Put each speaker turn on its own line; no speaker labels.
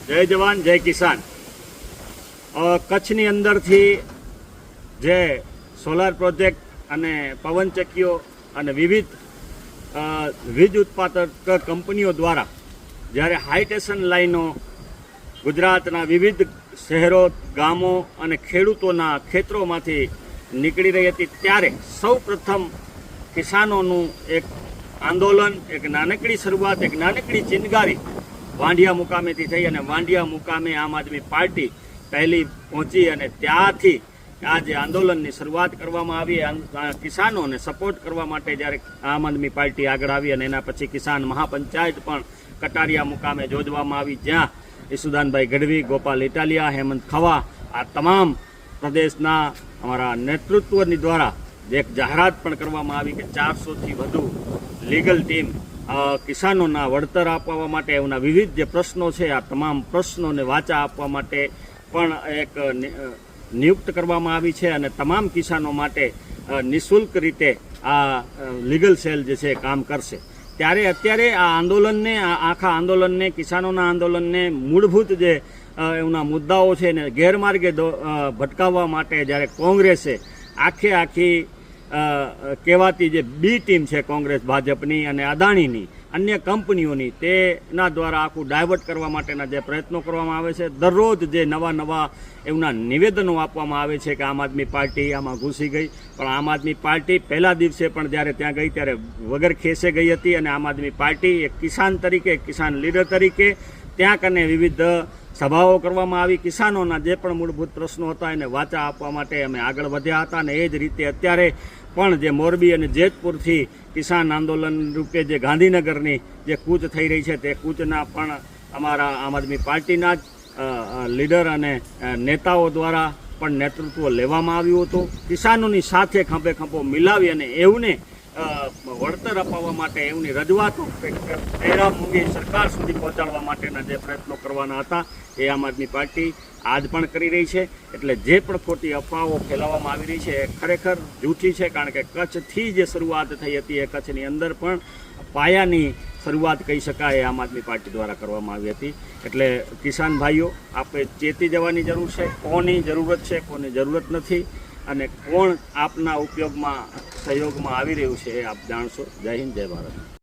જય જવાન જય કિસાન. કચ્છની અંદરથી જે સોલાર પ્રોજેક્ટ અને પવનચક્કીઓ અને વિવિધ વીજ ઉત્પાદક કંપનીઓ દ્વારા જ્યારે હાઈ ટેન્શન લાઈનો ગુજરાતના વિવિધ શહેરો, ગામો અને ખેડૂતોના ખેતરોમાંથી નીકળી રહી હતી, ત્યારે સૌ પ્રથમ કિસાનોનું એક આંદોલન, એક નાનકડી શરૂઆત, એક નાનકડી ચિનગારી વાંઢિયા મુકામેથી થઈ અને વાંઢિયા મુકામે આમ આદમી પાર્ટી પહેલી પહોંચી અને ત્યાંથી આ જે આંદોલનની શરૂઆત કરવામાં આવી. કિસાનોને સપોર્ટ કરવા માટે જ્યારે આમ આદમી પાર્ટી આગળ આવી અને એના પછી કિસાન મહાપંચાયત પણ કટારિયા મુકામે યોજવામાં આવી, જ્યાં ઈસુદાનભાઈ ગઢવી, ગોપાલ ઇટાલિયા, હેમંત ખવા આ તમામ પ્રદેશના અમારા નેતૃત્વની દ્વારા એક જાહેરાત પણ કરવામાં આવી કે 400થી વધુ લીગલ ટીમ કિસાનોના વળતર આપવા માટે, એના વિવિધ જે પ્રશ્નો છે આ તમામ પ્રશ્નોને વાચા આપવા માટે પણ એક નિયુક્ત કરવામાં આવી છે અને તમામ કિસાનો માટે નિઃશુલ્ક રીતે આ લીગલ સેલ જે છે કામ કરશે. ત્યારે અત્યારે આ આંદોલનને, આખા આંદોલનને, કિસાનોના આંદોલનને મૂળભૂત જે એના મુદ્દાઓ છે એને ગેરમાર્ગે ભટકાવવા માટે જ્યારે કોંગ્રેસે આખી કહેવાતી જે બી ટીમ છે કોંગ્રેસ, ભાજપની અને અદાણીની અન્ય કંપનીઓની, તેના દ્વારા આખું ડાયવર્ટ કરવા માટેના જે પ્રયત્નો કરવામાં આવે છે. દરરોજ જે નવા એમના નિવેદનો આપવામાં આવે છે કે આમ આદમી પાર્ટી આમાં ઘૂસી ગઈ, પણ આમ આદમી પાર્ટી પહેલા દિવસે પણ જ્યારે ત્યાં ગઈ ત્યારે વગર ખેસે ગઈ હતી અને આમ આદમી પાર્ટી એક કિસાન તરીકે, એક કિસાન લીડર તરીકે ત્યાં કને વિવિધ સભાઓ કરવામાં આવી. કિસાનોના જે પણ મૂળભૂત પ્રશ્નો હતા એને વાચા આપવા માટે અમે આગળ વધ્યા હતા અને એ જ રીતે અત્યારે પણ જે મોરબી અને જેતપુરથી કિસાન આંદોલન રૂપે જે ગાંધીનગરની જે કૂચ થઈ રહી છે, તે કૂચના પણ અમારા આમ આદમી પાર્ટીના જ લીડર અને નેતાઓ દ્વારા પણ નેતૃત્વ લેવામાં આવ્યું હતું. કિસાનોની સાથે ખંભે ખંભો મિલાવી અને એવને વળતર અપાવવા માટે, એમની રજૂઆતો પહેરા મૂંગી સરકાર સુધી પહોંચાડવા માટેના જે પ્રયત્નો કરવાના હતા એ આમ આદમી પાર્ટી આજ પણ કરી રહી છે. એટલે જે પણ ખોટી અફવાઓ ફેલાવવામાં આવી રહી છે એ ખરેખર જૂઠી છે, કારણ કે કચ્છથી જે શરૂઆત થઈ હતી એ કચ્છની અંદર પણ પાયાની શરૂઆત કહી શકાય આમ આદમી પાર્ટી દ્વારા કરવામાં આવી હતી. એટલે કિસાન ભાઈઓ, આપણે ચેતી જવાની જરૂર છે, કોની જરૂરત છે, કોની જરૂરત નથી અને કોણ આપના ઉપયોગમાં, સહયોગમાં આવી રહ્યું છે એ આપ જાણશો. જય હિન્દ, જય ભારત.